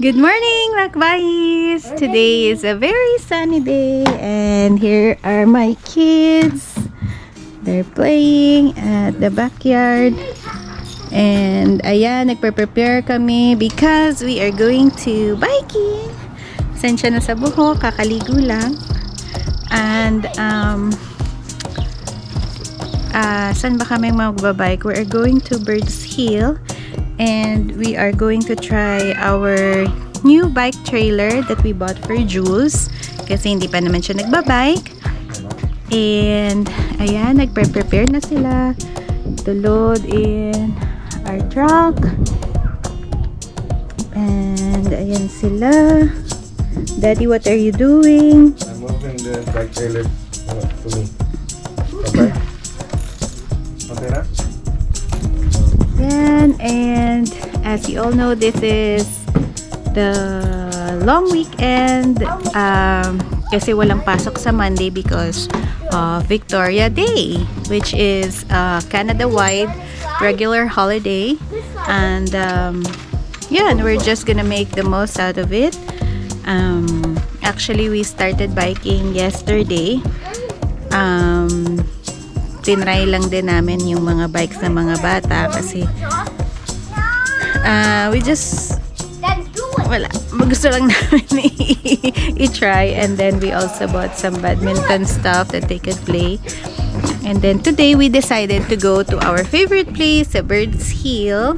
Good morning, Lakbayees! Today is a very sunny day and here are my kids. They're playing at the backyard. And ayan, nagpe-prepare kami because we are going to biking. Sensya na sa buhok, kakaligo lang. And saan ba kami magbabike? We are going to Birds Hill. And we are going to try our new bike trailer that we bought for Jules. Kasi hindi pa naman siya nagbabike. And, ayan, nagpe-prepare na sila to load in our truck. And, ayan sila. Daddy, what are you doing? I'm moving the bike trailer to me. Okay? Okay na? Yan, and as you all know, this is the long weekend kasi walang pasok sa Monday because of Victoria Day, which is Canada-wide regular holiday. And yeah, and we're just gonna make the most out of it. Actually, we started biking yesterday. Tinry lang din namin yung mga bikes ng mga bata kasi we just wala, gusto lang namin i-try. And then we also bought some badminton stuff that they could play. And then today we decided to go to our favorite place, Birds Hill.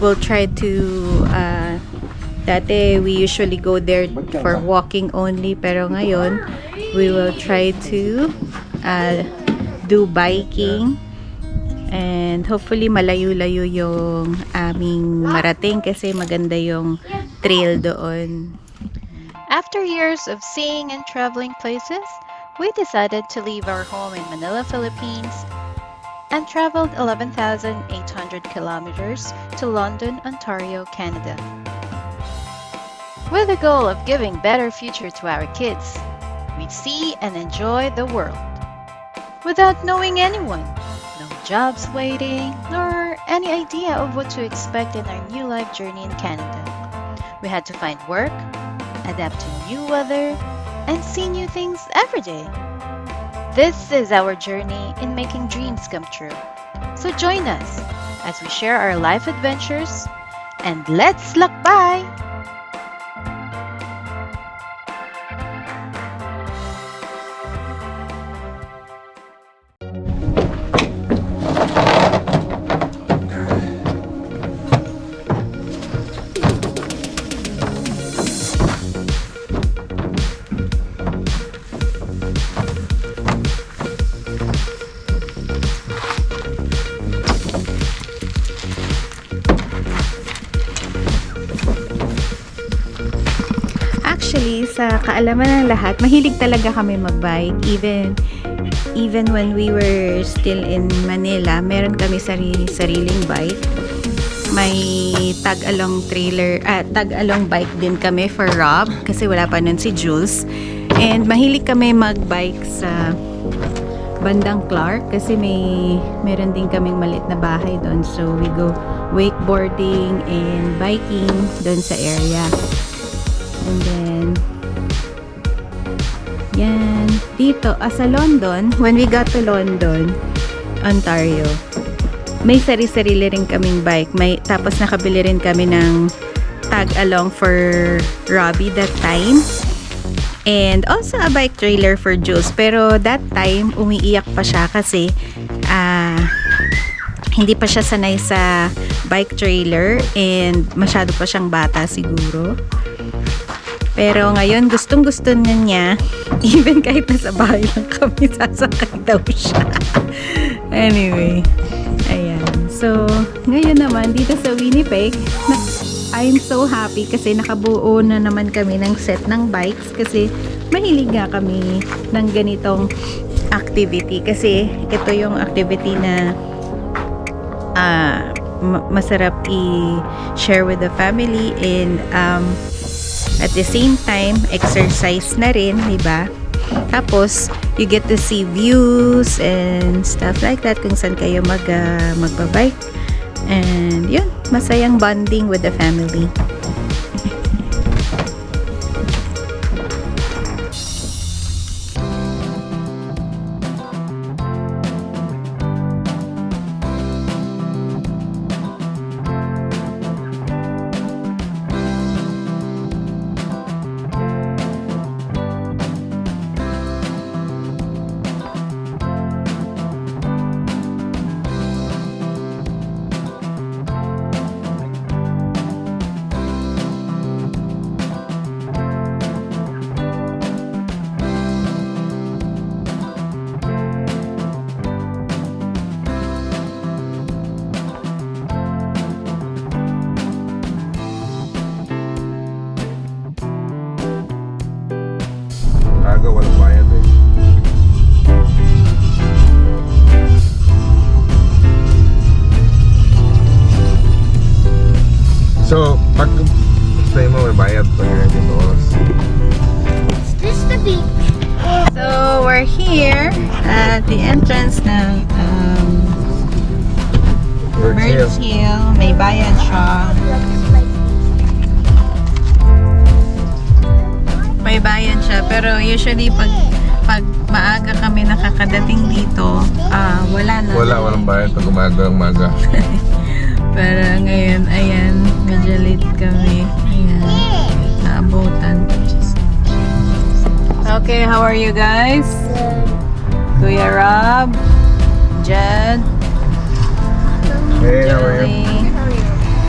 We'll try to dati we usually go there for walking only, pero ngayon we will try to do biking and hopefully malayo-layo yung aming marating kasi maganda yung trail doon. After years of seeing and traveling places, we decided to leave our home in Manila, Philippines and traveled 11,800 kilometers to London, Ontario, Canada, with the goal of giving better future to our kids. We see and enjoy the world without knowing anyone, no jobs waiting, nor any idea of what to expect in our new life journey in Canada. We had to find work, adapt to new weather, and see new things every day. This is our journey in making dreams come true. So join us as we share our life adventures and let's lakbay! Actually, sa kaalaman ng lahat, mahilig talaga kami magbike. Even when we were still in Manila, meron kami sariling bike. May tag-along bike din kami for Rob kasi wala pa nun si Jules. And mahilig kami magbike sa bandang Clark kasi meron din kaming maliit na bahay doon. So we go wakeboarding and biking doon sa area. And then, yan, dito, sa London, when we got to London, Ontario, may sarili-sarili rin kaming bike. Tapos nakabili rin kami ng tag-along for Robbie that time. And also a bike trailer for Jules. Pero that time, umiiyak pa siya kasi hindi pa siya sanay sa bike trailer and masyado pa siyang bata siguro. Pero ngayon, gustong-gusto na niya. Even kahit nasa bahay lang kami, sasakay daw siya. Anyway, ayan. So, ngayon naman, dito sa Winnipeg, I'm so happy kasi nakabuo na naman kami ng set ng bikes kasi mahilig nga kami ng ganitong activity. Kasi ito yung activity na masarap i-share with the family and at the same time, exercise na rin, diba? Tapos, you get to see views and stuff like that kung saan kayo magbabike. And yun, masayang bonding with the family. Aga, walang bayad eh. So, pag stay mo, may bayad pag ganyan oras. Is this the beach? So, we're here at the entrance ng Birds Hill. May bayad siya. May bayad siya. Pero usually, pag maaga kami nakakadating dito, wala na. Walang bayad pag umaga. Pero ngayon, ayan, medyo late kami. Ayan, naabutan. Okay, how are you guys? Kuya Rob, Jed, Hey, how are you?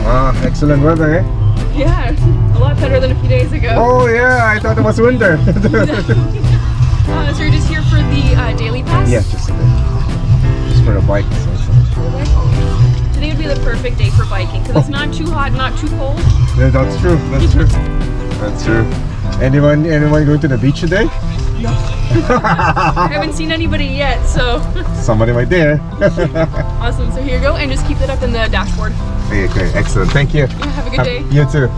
Ah, excellent weather eh? Yeah, a lot better than a few days ago. Oh yeah, I thought it was winter. So you're just here for the daily pass? Yeah, just a bit. Just for the bike. Today would be the perfect day for biking because it's not too hot, not too cold. Yeah, that's true. That's true. Anyone going to the beach today? I haven't seen anybody yet, so Somebody might there. awesome. So here you go, and just keep it up in the dashboard. Okay, excellent. Thank you. Yeah, have a good day. You too.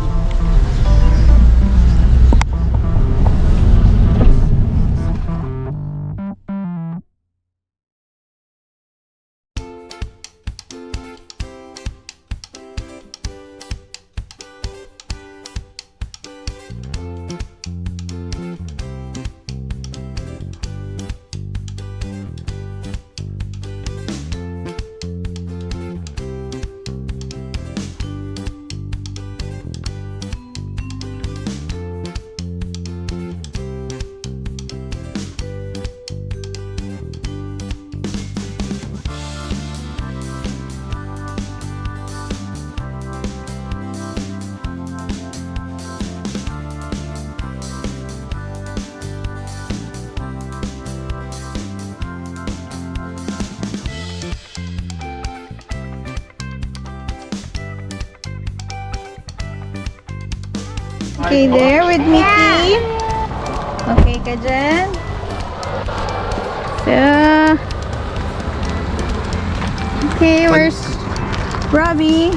Okay, there with Mickey. Okay ka dyan? So, okay, where's Robbie?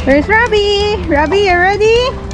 Where's Robbie? Robbie, you ready?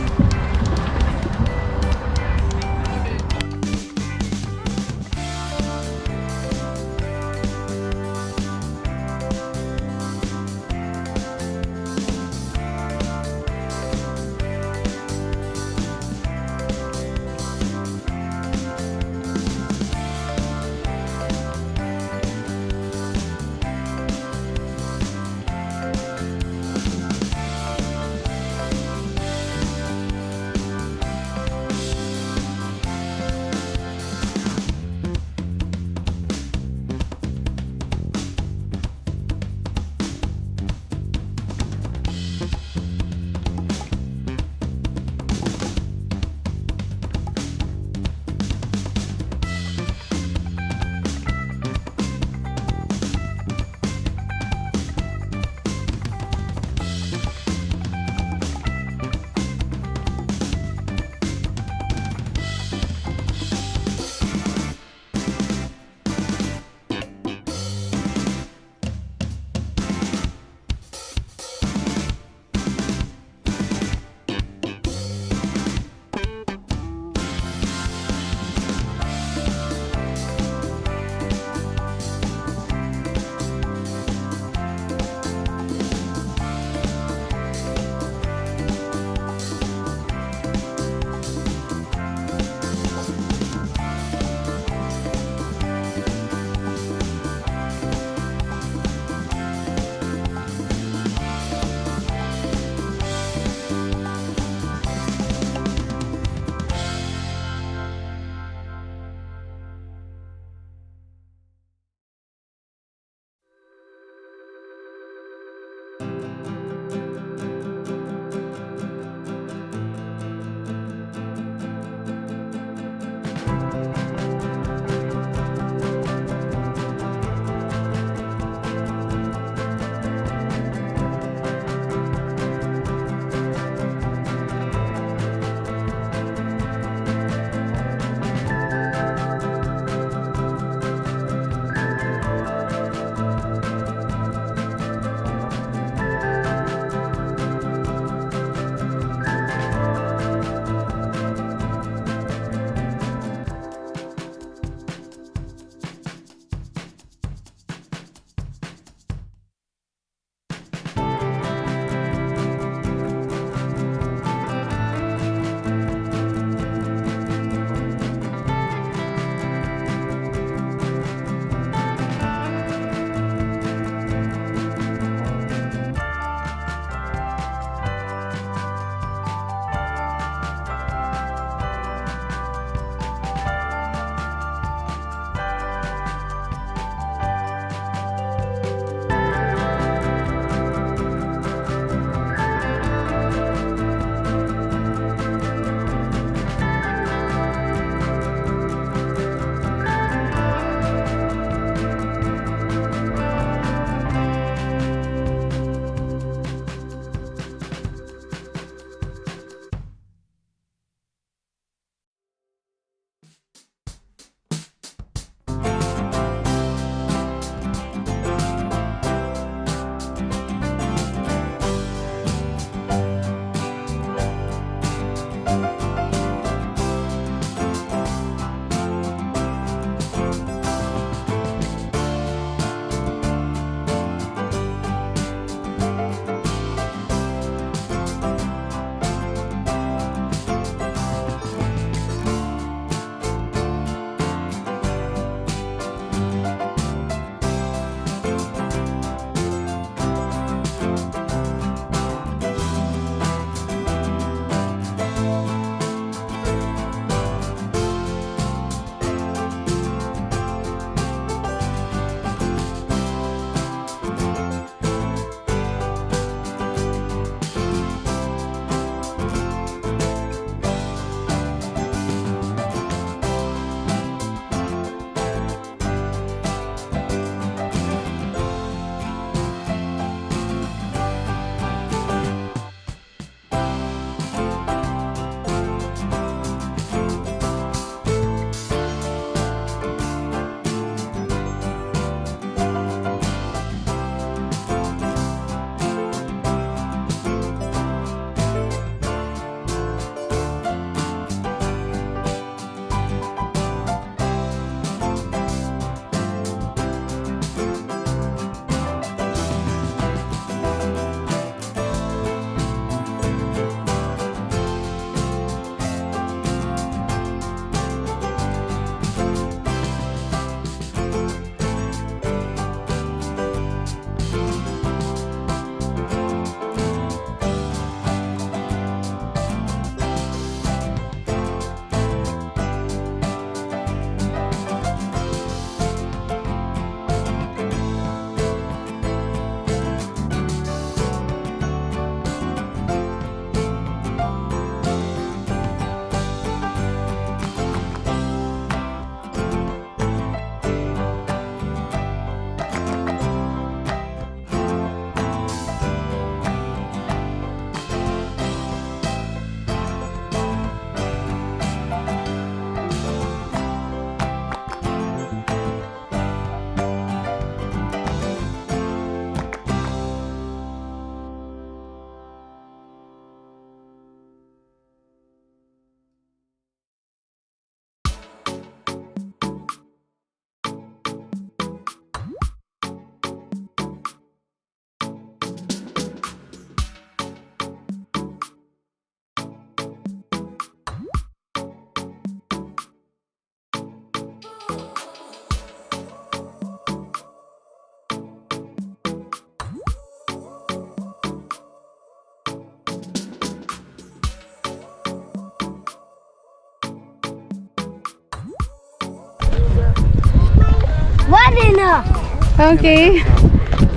Okay.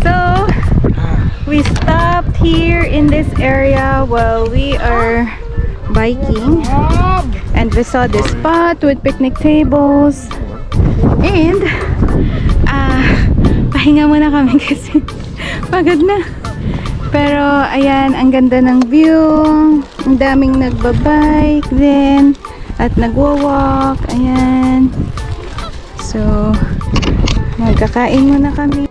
So, we stopped here in this area while we are biking. And we saw this spot with picnic tables. And, pahinga muna kami kasi pagod na. Pero, ayan, ang ganda ng view. Ang daming nagbabike din. At nagwa-walk. Ayan. So, magkakain muna kami.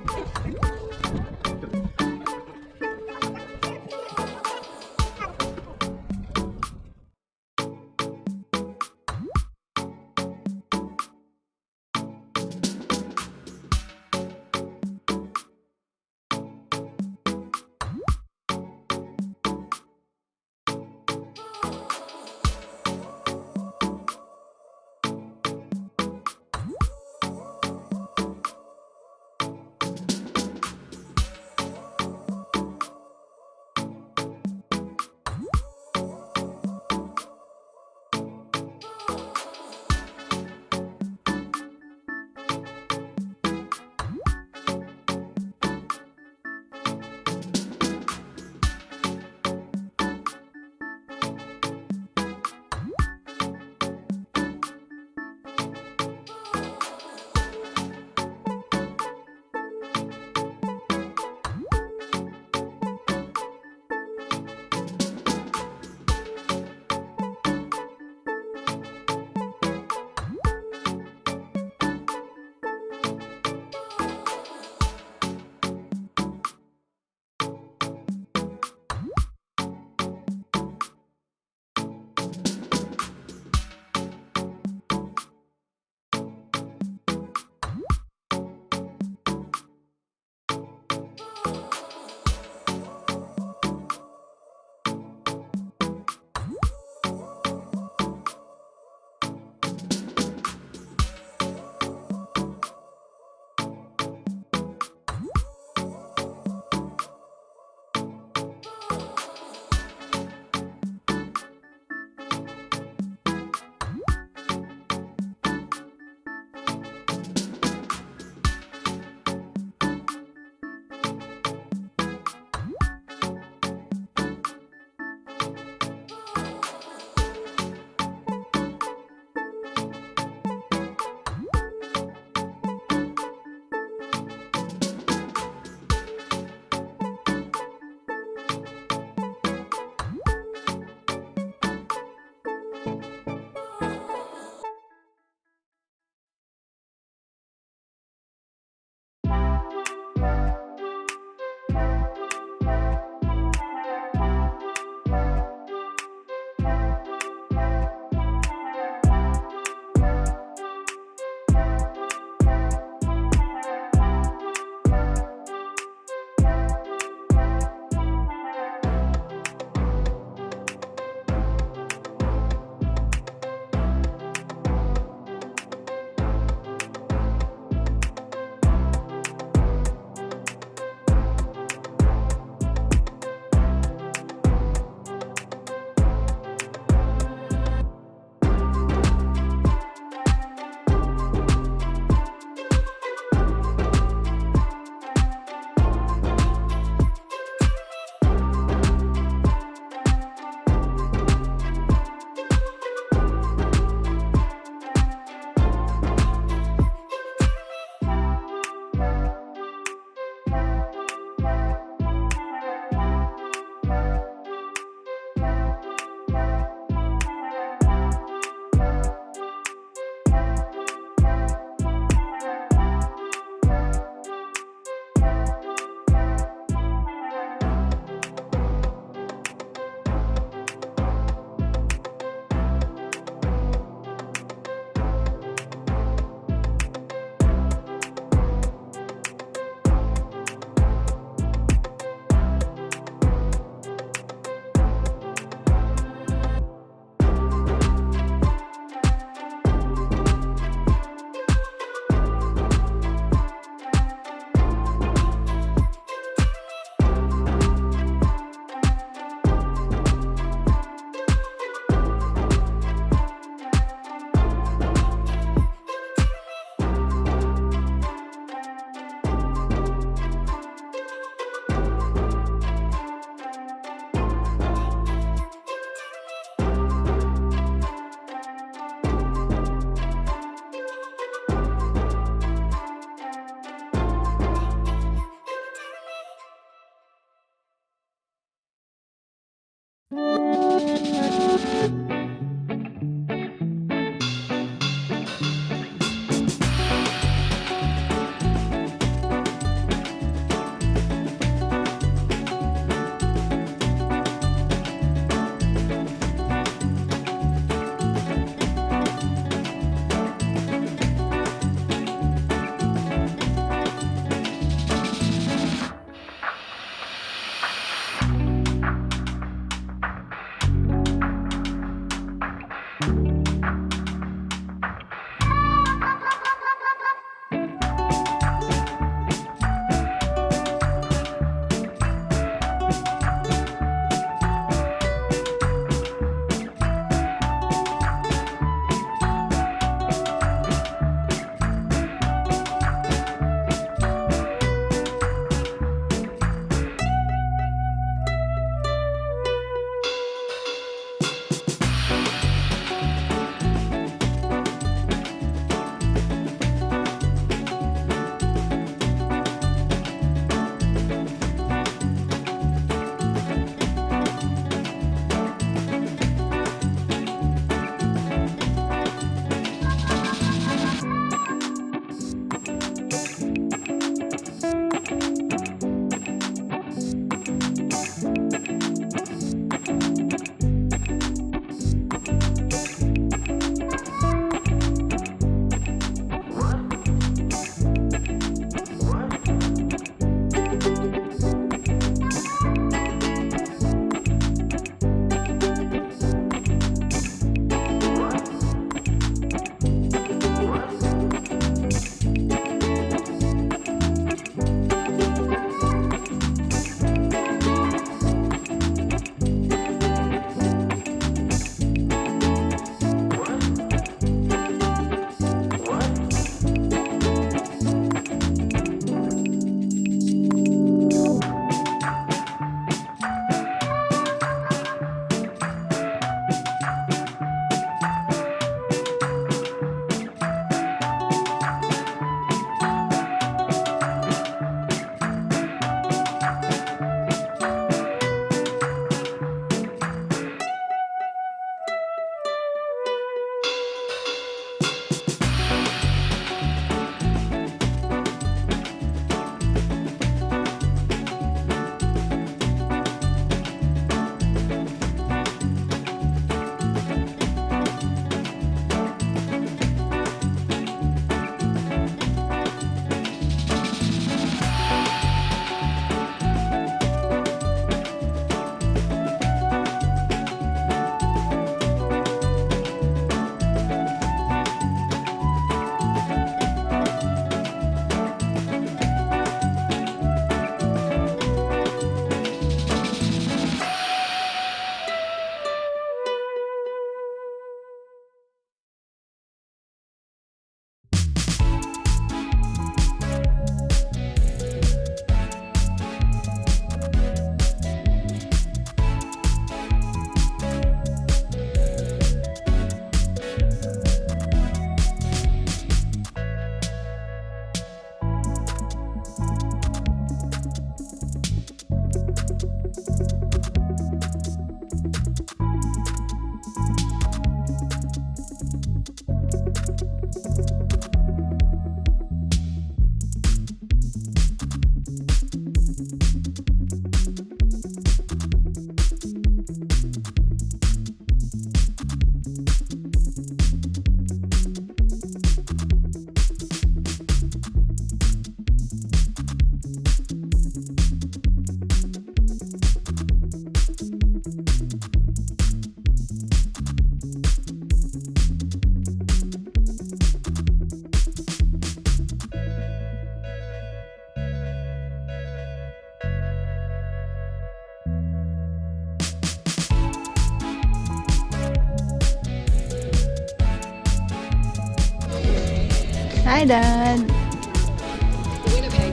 Hi, Dad!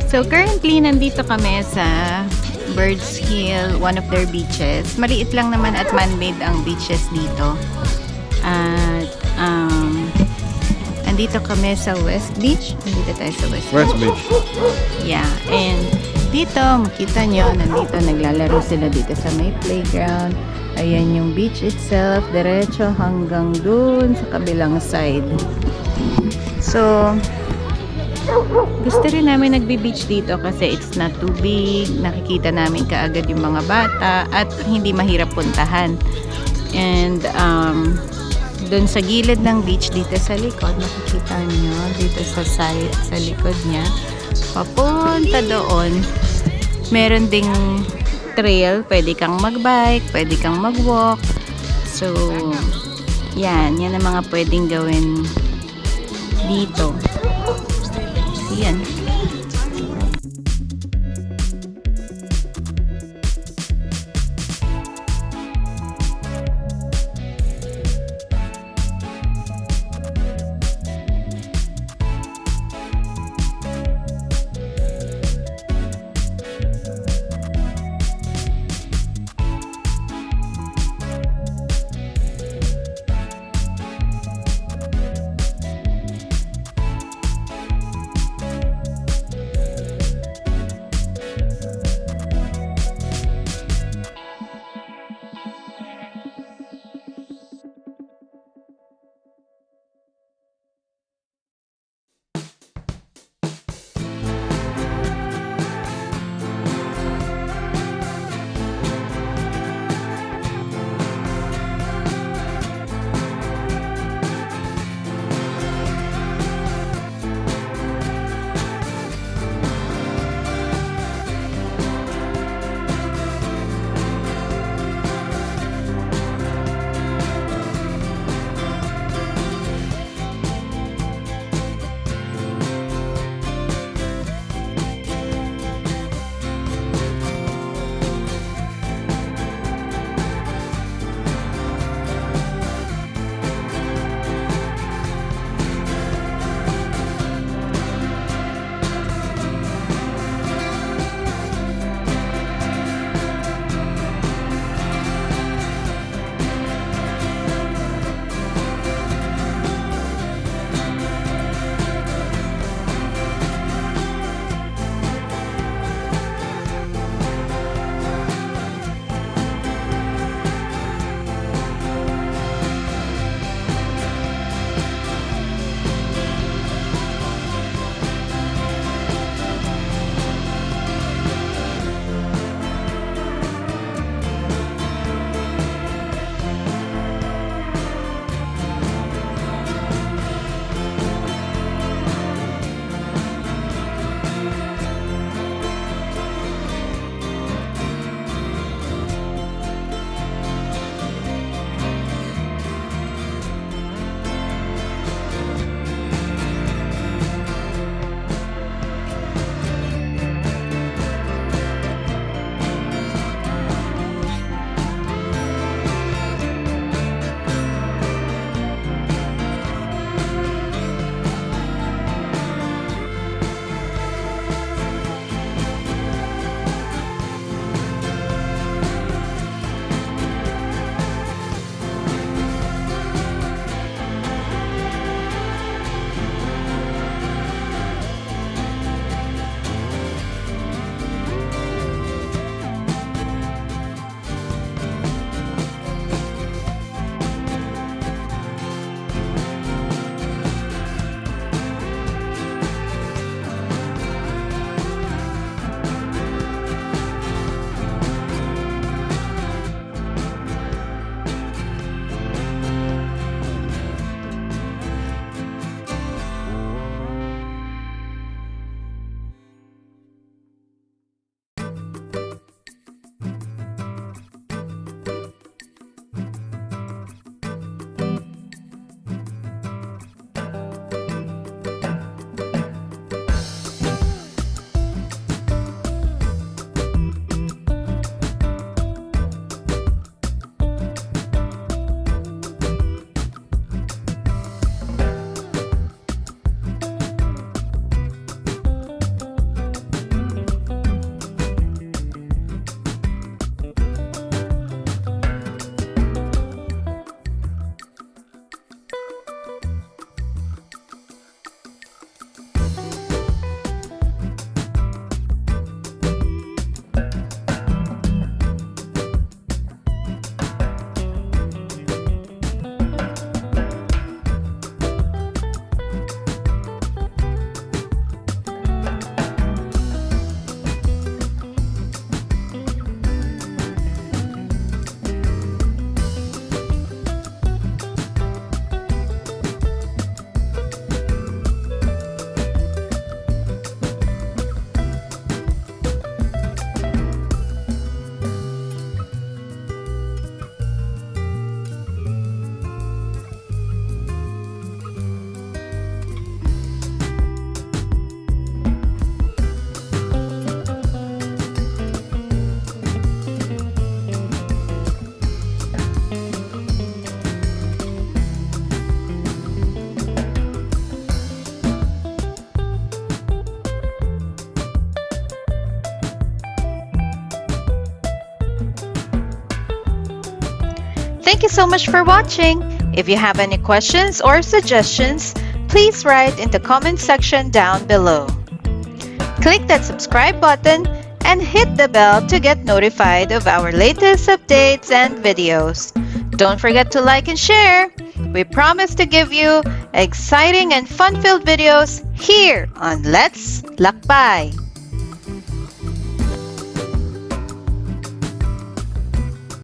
So, currently, nandito kami sa Birds Hill, one of their beaches. Maliit lang naman at man-made ang beaches dito. At, andito kami sa West Beach. Nandito tayo sa West Beach. Yeah, and dito, makita nyo, nandito, naglalaro sila dito sa may playground. Ayan yung beach itself, diretso hanggang dun sa kabilang side. So, gusto rin namin nagbe-beach dito kasi it's not too big. Nakikita namin kaagad yung mga bata at hindi mahirap puntahan. And dun sa gilid ng beach dito sa likod, makikita nyo dito sa side, sa likod niya, papunta doon, meron ding trail, pwede kang magbike, pwede kang magwalk. So, yan ang mga pwedeng gawin dito. Yan. so much for watching. If you have any questions or suggestions, please write in the comment section down below. Click that subscribe button and hit the bell to get notified of our latest updates and videos. Don't forget to like and share. We promise to give you exciting and fun-filled videos here on Let's Lakbay.